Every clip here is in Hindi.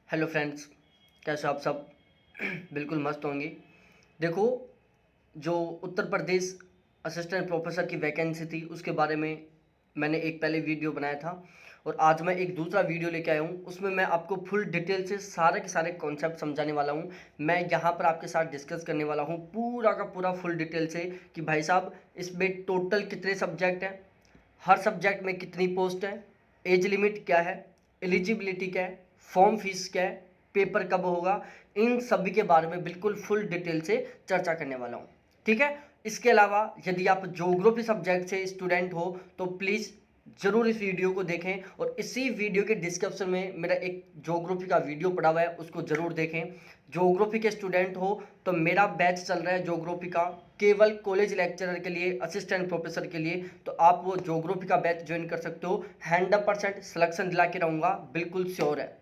हेलो फ्रेंड्स, कैसे हो आप सब? बिल्कुल मस्त होंगे। देखो, जो उत्तर प्रदेश असिस्टेंट प्रोफेसर की वैकेंसी थी उसके बारे में मैंने एक पहले वीडियो बनाया था और आज मैं एक दूसरा वीडियो लेके आया हूँ। उसमें मैं आपको फुल डिटेल से सारे के सारे कॉन्सेप्ट समझाने वाला हूँ। मैं यहाँ पर आपके साथ डिस्कस करने वाला हूँ पूरा का पूरा फुल डिटेल से कि भाई साहब इसमें टोटल कितने सब्जेक्ट हैं, हर सब्जेक्ट में कितनी पोस्ट है, एज लिमिट क्या है, एलिजिबिलिटी क्या है, फॉर्म फीस क्या है, पेपर कब होगा, इन सभी के बारे में बिल्कुल फुल डिटेल से चर्चा करने वाला हूँ। ठीक है। इसके अलावा यदि आप ज्योग्राफी सब्जेक्ट से स्टूडेंट हो तो प्लीज़ ज़रूर इस वीडियो को देखें और इसी वीडियो के डिस्क्रिप्शन में मेरा एक ज्योग्राफी का वीडियो पड़ा हुआ है, उसको ज़रूर देखें। ज्योग्राफी के स्टूडेंट हो तो मेरा बैच चल रहा है ज्योग्राफी का, केवल कॉलेज लेक्चरर के लिए, असिस्टेंट प्रोफेसर के लिए, तो आप वो ज्योग्राफी का बैच ज्वाइन कर सकते हो। 100% सिलेक्शन दिला के रहूँगा, बिल्कुल श्योर है।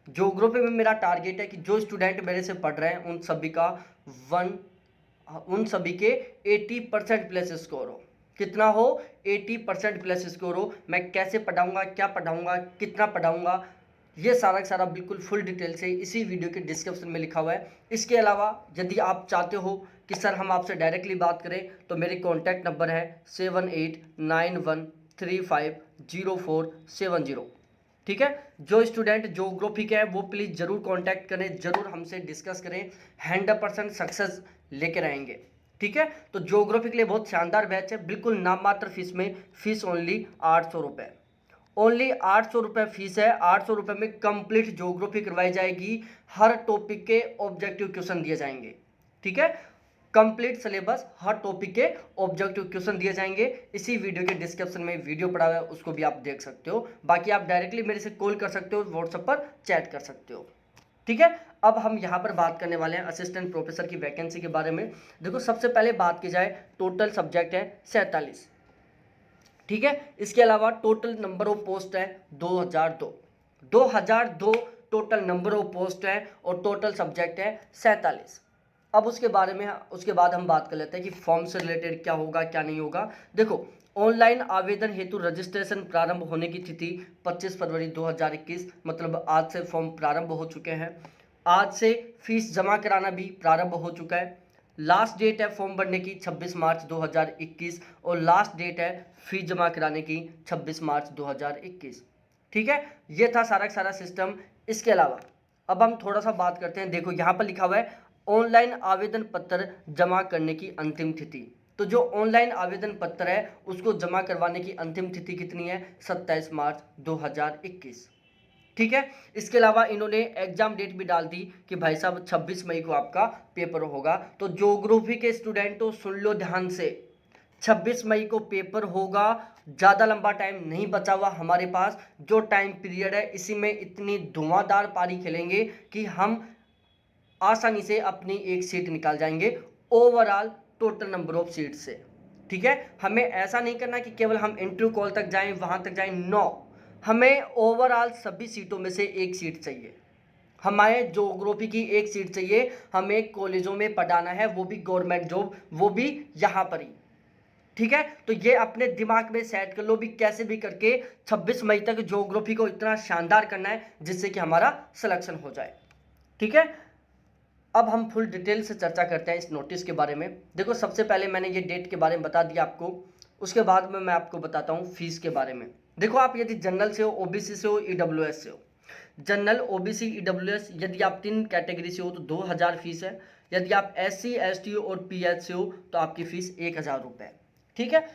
ज्योग्राफी में मेरा टारगेट है कि जो स्टूडेंट मेरे से पढ़ रहे हैं उन सभी के 80% प्लस स्कोर हो। कितना हो? 80% प्लस स्कोर हो। मैं कैसे पढ़ाऊंगा, क्या पढ़ाऊंगा, कितना पढ़ाऊंगा, ये सारा का सारा बिल्कुल फुल डिटेल से इसी वीडियो के डिस्क्रिप्शन में लिखा हुआ है। इसके अलावा यदि आप चाहते हो कि सर हम आपसे डायरेक्टली बात करें तो मेरे कॉन्टैक्ट नंबर है 7891350470। ठीक है। जो स्टूडेंट ज्योग्राफी के हैं वो प्लीज़ ज़रूर कांटेक्ट करें, ज़रूर हमसे डिस्कस करें। 100% सक्सेस लेकर आएंगे। ठीक है। तो ज्योग्राफी के लिए बहुत शानदार बैच है, बिल्कुल नाम मात्र फीस में। फीस ओनली 800 रुपये, ओनली 800 रुपये फीस है। 800 रुपये में कंप्लीट ज्योग्राफी करवाई जाएगी। हर टॉपिक के ऑब्जेक्टिव क्वेश्चन दिए जाएंगे। ठीक है। कंप्लीट सिलेबस, हर टॉपिक के ऑब्जेक्टिव क्वेश्चन दिए जाएंगे। इसी वीडियो के डिस्क्रिप्शन में वीडियो पड़ा हुआ है, उसको भी आप देख सकते हो। बाकी आप डायरेक्टली मेरे से कॉल कर सकते हो, व्हाट्सएप पर चैट कर सकते हो। ठीक है। अब हम यहाँ पर बात करने वाले हैं असिस्टेंट प्रोफेसर की वैकेंसी के बारे में। देखो, सबसे पहले बात की जाए, टोटल सब्जेक्ट है 47। ठीक है। इसके अलावा टोटल नंबर ऑफ पोस्ट है 2002 टोटल नंबर ऑफ पोस्ट है और टोटल सब्जेक्ट है 47। अब उसके बाद हम बात कर लेते हैं कि फॉर्म से रिलेटेड क्या होगा क्या नहीं होगा। देखो, ऑनलाइन आवेदन हेतु रजिस्ट्रेशन प्रारंभ होने की तिथि 25 फरवरी 2021, मतलब आज से फॉर्म प्रारंभ हो चुके हैं। आज से फीस जमा कराना भी प्रारंभ हो चुका है। लास्ट डेट है फॉर्म भरने की 26 मार्च 2021 और लास्ट डेट है फीस जमा कराने की 26 मार्च 2021। ठीक है। ये था सारा का सारा सिस्टम। इसके अलावा अब हम थोड़ा सा बात करते हैं। देखो, यहाँ पर लिखा हुआ है ऑनलाइन आवेदन पत्र जमा करने की अंतिम तिथि। तो जो ऑनलाइन आवेदन पत्र है उसको जमा करवाने की अंतिम तिथि कितनी है? 27 मार्च 2021। ठीक है। इसके अलावा इन्होंने एग्जाम डेट भी डाल दी कि भाई साहब 26 मई को आपका पेपर होगा। तो ज्योग्राफी के स्टूडेंटों सुन लो ध्यान से, 26 मई को पेपर होगा। ज़्यादा लंबा टाइम नहीं बचा हुआ हमारे पास। जो टाइम पीरियड है इसी में इतनी धुआंधार पारी खेलेंगे कि हम आसानी से अपनी एक सीट निकाल जाएंगे overall total number of seat से। ठीक है। हमें ऐसा नहीं करना कि केवल हम इंटरव्यू कॉल तक जाएं, वहां तक जाएं, नो। हमें ओवरऑल सभी सीटों में से एक सीट चाहिए। हमारे ज्योग्राफी की एक सीट चाहिए। हमें कॉलेजों में पढ़ाना है, वो भी गवर्नमेंट जॉब, वो भी यहाँ पर ही। ठीक है। तो ये अपने दिमाग में सेट कर लो भी, कैसे भी करके 26 मई तक ज्योग्राफी को इतना शानदार करना है जिससे कि हमारा सिलेक्शन हो जाए। ठीक है। अब हम फुल डिटेल से चर्चा करते हैं इस नोटिस के बारे में। देखो, सबसे पहले मैंने ये डेट के बारे में बता दिया आपको, उसके बाद में मैं आपको बताता हूँ फीस के बारे में। देखो, आप यदि जनरल से हो, ओबीसी से हो, ईडब्ल्यूएस से हो, जनरल, ओबीसी, ईडब्ल्यूएस, यदि आप 3 कैटेगरी से हो तो 2000 फीस है। यदि आप एससी, एसटी और पीएच से हो तो आपकी फीस 1000 रुपये। ठीक है।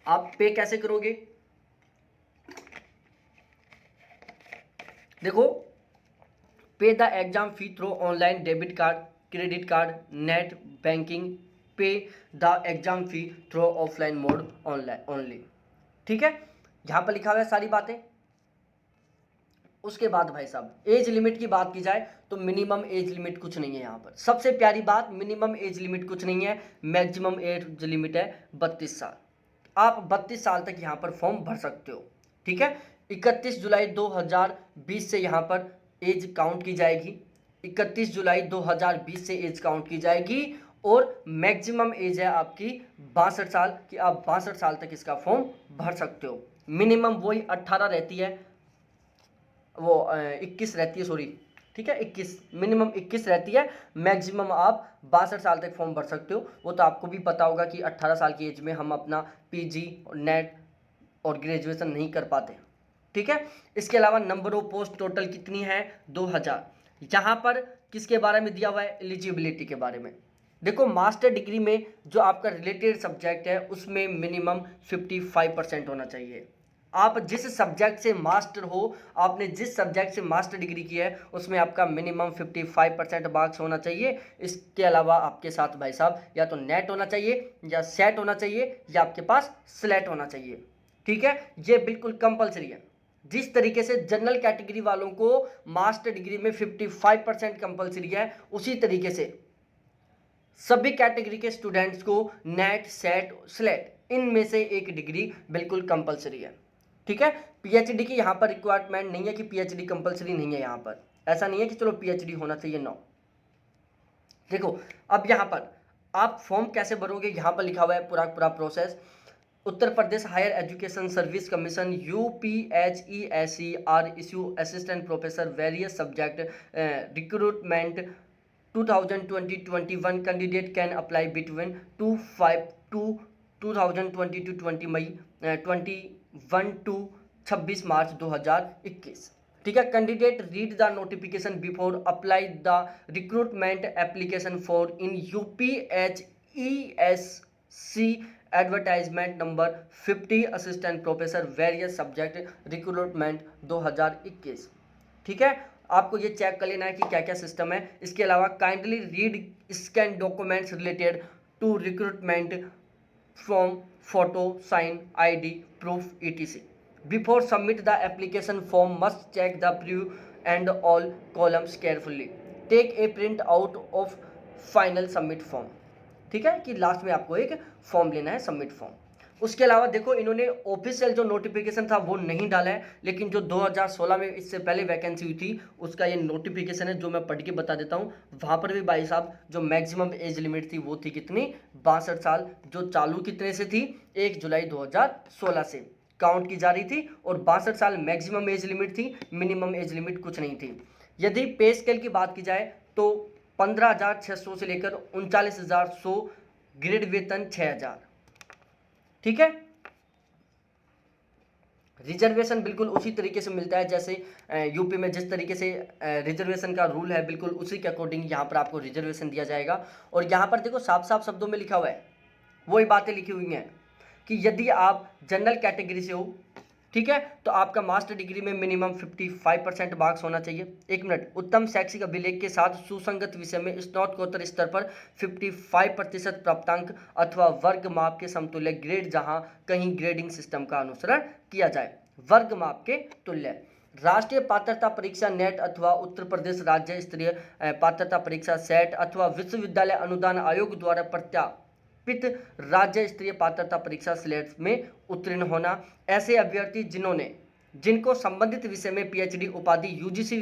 आप पे कैसे करोगे? देखो, pay the exam fee through online debit card, credit card, net banking. Pay the exam fee through offline mode online only. ठीक है। यहां पर लिखा हुआ है सारी बातें। उसके बाद भाई साहब एज लिमिट की बात की जाए तो मिनिमम एज लिमिट कुछ नहीं है। यहाँ पर सबसे प्यारी बात, मिनिमम एज लिमिट कुछ नहीं है, मैक्सिमम एज लिमिट है 32 साल। आप 32 साल तक यहाँ पर फॉर्म भर सकते हो। ठीक है। 31 जुलाई 2020 से यहाँ पर एज काउंट की जाएगी। 31 जुलाई 2020 से एज काउंट की जाएगी और मैक्सिमम एज है आपकी 62 साल कि आप 62 साल तक इसका फॉर्म भर सकते हो। मिनिमम वही 18 रहती है। वो 21 रहती है, सॉरी, ठीक है, 21, मिनिमम 21 रहती है, मैक्सिमम आप 62 साल तक फॉर्म भर सकते हो। वो तो आपको भी पता होगा कि 18 साल की एज में हम अपना पीजी और नेट और ग्रेजुएशन नहीं कर पाते, ठीक है। इसके अलावा नंबर ऑफ पोस्ट टोटल कितनी है, 2000। यहाँ पर किसके बारे में दिया हुआ है, एलिजिबिलिटी के बारे में। देखो मास्टर डिग्री में जो आपका रिलेटेड सब्जेक्ट है उसमें मिनिमम 55% होना चाहिए। आप जिस सब्जेक्ट से मास्टर हो, आपने जिस सब्जेक्ट से मास्टर डिग्री की है उसमें आपका मिनिमम 55% मार्क्स होना चाहिए। इसके अलावा आपके साथ भाई साहब या तो नेट होना चाहिए, या सेट होना चाहिए, या आपके पास स्लेट होना चाहिए, ठीक है। ये बिल्कुल कंपलसरी है। जिस तरीके से जनरल कैटेगरी वालों को मास्टर डिग्री में 55% कंपलसरी है, उसी तरीके से सभी कैटेगरी के स्टूडेंट्स को नेट, सेट, स्लेट इनमें से एक डिग्री बिल्कुल कंपलसरी है, ठीक है। पीएचडी की यहाँ पर रिक्वायरमेंट नहीं है कि पीएचडी कंपलसरी नहीं है। यहाँ पर ऐसा नहीं है कि चलो पीएचडी होना चाहिए, नो। देखो अब यहाँ पर आप फॉर्म कैसे भरोगे, यहाँ पर लिखा हुआ है पूरा पूरा प्रोसेस। Uttar Pradesh higher education service commission UPHESE are issue assistant professor various subject recruitment 2020-21 candidate can apply between 25 to 2020 to 20 May 21 to 26 March 2021, ठीक है। Candidate read the notification before apply the recruitment application for in UPHESC advertisement number 50 assistant professor various subject recruitment 2021, ठीक है। आपको ये चेक कर लेना है कि क्या क्या सिस्टम है। इसके अलावा kindly read scan documents related to recruitment from photo, sign, ID proof ETC before submit the application form must check the proof and all columns carefully, take a print out of final submit form, ठीक है, कि लास्ट में आपको एक फॉर्म लेना है, सबमिट फॉर्म। उसके अलावा देखो इन्होंने ऑफिशियल जो नोटिफिकेशन था वो नहीं डाला है, लेकिन जो 2016 में इससे पहले वैकेंसी हुई थी उसका ये नोटिफिकेशन है, जो मैं पढ़ के बता देता हूँ। वहाँ पर भी भाई साहब जो मैक्सिमम एज लिमिट थी वो थी कितनी, 62 साल, जो चालू कितने से थी, 1 जुलाई 2016 से काउंट की जा रही थी, और 62 साल मैक्सिमम एज लिमिट थी, मिनिमम एज लिमिट कुछ नहीं थी। यदि पे स्केल की बात की जाए तो 15,600 से लेकर 39,100, ग्रेड वेतन 6,000, ठीक है। रिजर्वेशन बिल्कुल उसी तरीके से मिलता है जैसे यूपी में जिस तरीके से रिजर्वेशन का रूल है, बिल्कुल उसी के अकॉर्डिंग यहाँ पर आपको रिजर्वेशन दिया जाएगा। और यहाँ पर देखो साफ साफ शब्दों में लिखा हुआ है, वही बातें लिखी हुई हैं कि यदि आप जनरल कैटेगरी से हो, ठीक है, तो आपका मास्टर डिग्री में मिनिमम 55% मार्क्स होना चाहिए। एक मिनट, उत्तम शैक्षिक अभिलेख के साथ सुसंगत विषय में स्नातकोत्तर स्तर पर 55% प्राप्तांक अथवा वर्ग माप के समतुल्य ग्रेड, जहां कहीं ग्रेडिंग सिस्टम का अनुसरण किया जाए, वर्ग माप के तुल्य। राष्ट्रीय पात्रता परीक्षा नेट अथवा उत्तर प्रदेश राज्य स्तरीय पात्रता परीक्षा सेट अथवा विश्वविद्यालय अनुदान आयोग द्वारा प्रत्यापित राज्य स्तरीय पात्रता परीक्षा स्लेट में उत्तीर्ण होना। ऐसे अभ्यर्थी जिनको संबंधित विषय में पीएचडी उपाधि यूजीसी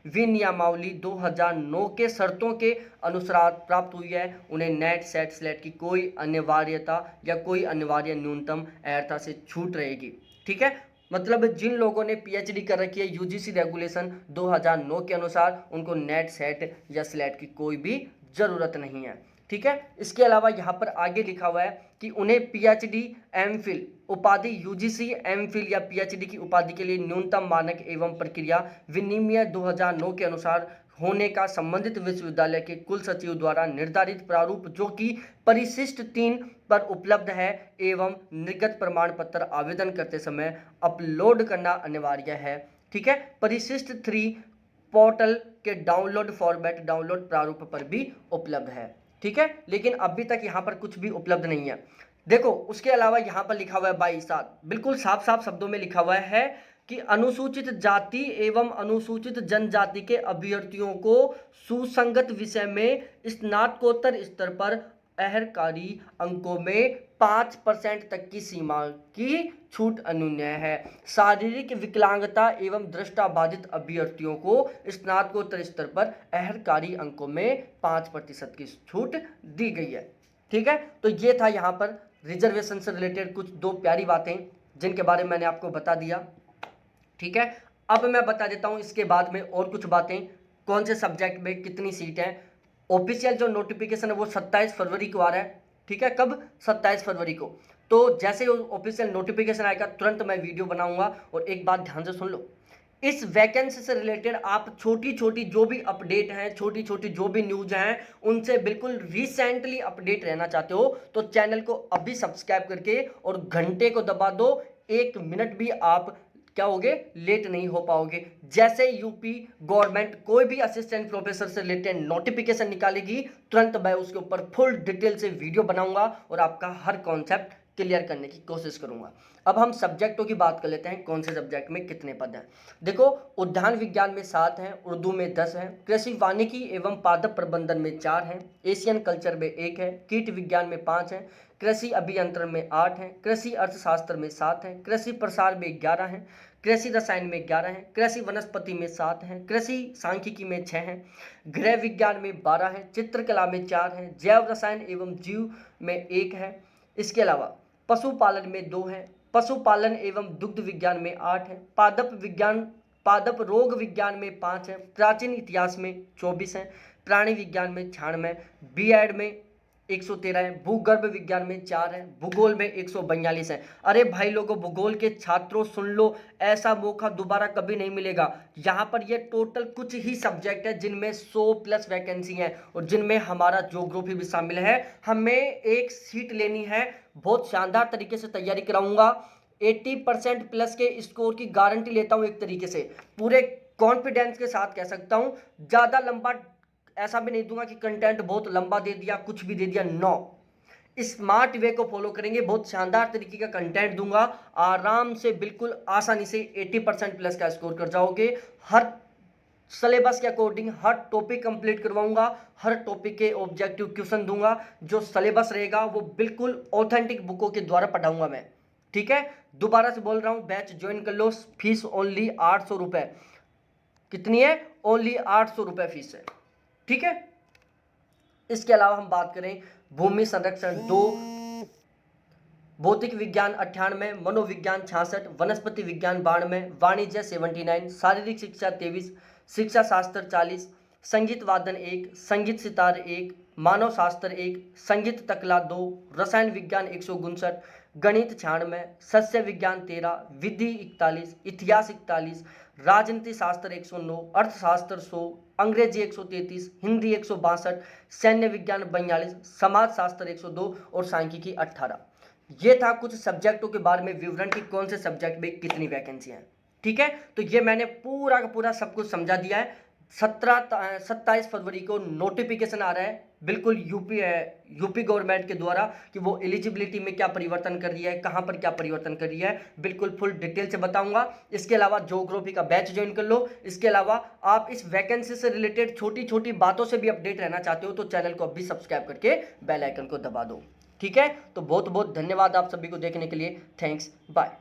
विनियमावली 2009 के शर्तों के अनुसार प्राप्त हुई है, उन्हें नेट, सेट, स्लेट की कोई अनिवार्यता या कोई अनिवार्य न्यूनतम अर्हता से छूट रहेगी, ठीक है। मतलब जिन लोगों ने पीएचडी कर रखी है यूजीसी रेगुलेशन 2009 के अनुसार, उनको नेट, सेट या स्लेट की कोई भी ज़रूरत नहीं है, ठीक है। इसके अलावा यहाँ पर आगे लिखा हुआ है कि उन्हें पीएचडी, एमफिल उपाधि, यूजीसी एमफिल या पीएचडी की उपाधि के लिए न्यूनतम मानक एवं प्रक्रिया विनियम 2009 के अनुसार होने का संबंधित विश्वविद्यालय के कुल सचिव द्वारा निर्धारित प्रारूप, जो कि परिशिष्ट 3 पर उपलब्ध है, एवं निर्गत प्रमाण पत्र आवेदन करते समय अपलोड करना अनिवार्य है, ठीक है। परिशिष्ट 3 पोर्टल के डाउनलोड फॉर्मेट, डाउनलोड प्रारूप पर भी उपलब्ध है, ठीक है। लेकिन अभी तक यहाँ पर कुछ भी उपलब्ध नहीं है। देखो उसके अलावा यहाँ पर लिखा हुआ है 22, बिल्कुल साफ साफ शब्दों में लिखा हुआ है कि अनुसूचित जाति एवं अनुसूचित जनजाति के अभ्यर्थियों को सुसंगत विषय में स्नातकोत्तर स्तर पर अहर्कारी अंकों में 5% तक की सीमा की छूट अनुन्याय है। शारीरिक विकलांगता एवं दृष्टिबाधित अभ्यर्थियों को स्नातकोत्तर स्तर पर अहर्कारी अंकों में 5% की छूट दी गई है, ठीक है। तो ये था यहाँ पर रिजर्वेशन से रिलेटेड कुछ 2 प्यारी बातें जिनके बारे में मैंने आपको बता दिया, ठीक है। अब मैं बता देता हूँ इसके बाद में और कुछ बातें, कौन से सब्जेक्ट में कितनी सीट है। ऑफिशियल जो नोटिफिकेशन है वो 27 फरवरी को आ रहा है, ठीक है। कब? 27 फरवरी को। तो जैसे ही ऑफिशियल नोटिफिकेशन आएगा तुरंत मैं वीडियो बनाऊंगा। और एक बात ध्यान से सुन लो, इस वैकेंसी से रिलेटेड आप छोटी छोटी जो भी अपडेट हैं, छोटी छोटी जो भी न्यूज हैं, उनसे बिल्कुल रिसेंटली अपडेट रहना चाहते हो तो चैनल को अभी सब्सक्राइब करके और घंटे को दबा दो। 1 मिनट भी आप क्या होगे, लेट नहीं हो पाओगे। जैसे यूपी गवर्नमेंट कोई भी असिस्टेंट प्रोफेसर से रिलेटेड नोटिफिकेशन निकालेगी तुरंत मैं उसके ऊपर फुल डिटेल से वीडियो बनाऊंगा और आपका हर कॉन्सेप्ट क्लियर करने की कोशिश करूंगा। अब हम सब्जेक्टों की बात कर लेते हैं, कौन से सब्जेक्ट में कितने पद हैं। देखो, उद्यान विज्ञान में 7 हैं, उर्दू में 10 हैं, कृषि वानिकी एवं पादप प्रबंधन में 4 हैं, एशियन कल्चर में 1 है, कीट विज्ञान में 5 हैं, कृषि अभियंत्रण में 8 हैं, कृषि अर्थशास्त्र में 7 हैं, कृषि प्रसार में 11 हैं, कृषि रसायन में 11 हैं, कृषि वनस्पति में 7 हैं, कृषि सांख्यिकी में 6 हैं, गृह विज्ञान में 12 हैं, चित्रकला में 4 हैं, जैव रसायन एवं जीव में 1 है। इसके अलावा पशुपालन में 2 हैं, पशुपालन एवं दुग्ध विज्ञान में 8 है, पादप रोग विज्ञान में 5 है, प्राचीन इतिहास में 24 है, प्राणी विज्ञान में 96, बीएड में 113 है, भूगर्भ विज्ञान में 4 है, भूगोल में 142 है। अरे भाई लोगों, भूगोल के छात्रों सुन लो, ऐसा मौका दोबारा कभी नहीं मिलेगा। यहाँ पर ये टोटल कुछ ही सब्जेक्ट है जिनमें 100+ वैकेंसी है और जिनमें हमारा ज्योग्राफी भी शामिल है। हमें एक सीट लेनी है, बहुत शानदार तरीके से तैयारी कराऊंगा। 80% प्लस के स्कोर की गारंटी लेता हूँ, एक तरीके से पूरे कॉन्फिडेंस के साथ कह सकता हूँ। ज़्यादा लंबा ऐसा भी नहीं दूंगा कि कंटेंट बहुत लंबा दे दिया, कुछ भी दे दिया, नो। स्मार्ट वे को फॉलो करेंगे, बहुत शानदार तरीके का कंटेंट दूंगा, आराम से बिल्कुल आसानी से 80% प्लस का स्कोर कर जाओगे। हर सिलेबस के अकॉर्डिंग हर टॉपिक कंप्लीट करवाऊंगा, हर टॉपिक के ऑब्जेक्टिव क्वेश्चन दूंगा। जो सिलेबस रहेगा वो बिल्कुल ऑथेंटिक बुकों के द्वारा पढ़ाऊंगा मैं, ठीक है। दोबारा से बोल रहा हूं, बैच ज्वाइन कर लो, फीस ओनली 800 रुपये। कितनी है? ओनली 800 रुपये फीस है, ठीक है। इसके अलावा हम बात करें भूमि संरक्षण 2, भौतिक विज्ञान 98, मनोविज्ञान 66, वनस्पति विज्ञान 92, वाणिज्य 79, शारीरिक शिक्षा 23, शिक्षा शास्त्र 40, संगीत वादन 1, संगीत सितार 1, मानव शास्त्र 1, संगीत तकला 2, रसायन विज्ञान 159, गणित 96, सस्य विज्ञान 13, विधि 41, इतिहास 41, राजनीति शास्त्र 109, अर्थशास्त्र 100, अंग्रेजी 133, हिंदी 162, सैन्य विज्ञान 42, समाज शास्त्र 102 और सांख्यिकी 18। ये था कुछ सब्जेक्टों के बारे में विवरण कि कौन से सब्जेक्ट में कितनी वैकेंसी है, ठीक है। तो ये मैंने पूरा का पूरा सब कुछ समझा दिया है। 27 फरवरी को नोटिफिकेशन आ रहा है, बिल्कुल यूपी गवर्नमेंट के द्वारा, कि वो एलिजिबिलिटी में क्या परिवर्तन कर रही है, कहाँ पर क्या परिवर्तन कर रही है, बिल्कुल फुल डिटेल से बताऊंगा। इसके अलावा ज्योग्राफी का बैच ज्वाइन कर लो। इसके अलावा आप इस वैकेंसी से रिलेटेड छोटी छोटी बातों से भी अपडेट रहना चाहते हो तो चैनल को अभी सब्सक्राइब करके बेल आइकन को दबा दो, ठीक है। तो बहुत बहुत धन्यवाद आप सभी को देखने के लिए, थैंक्स, बाय।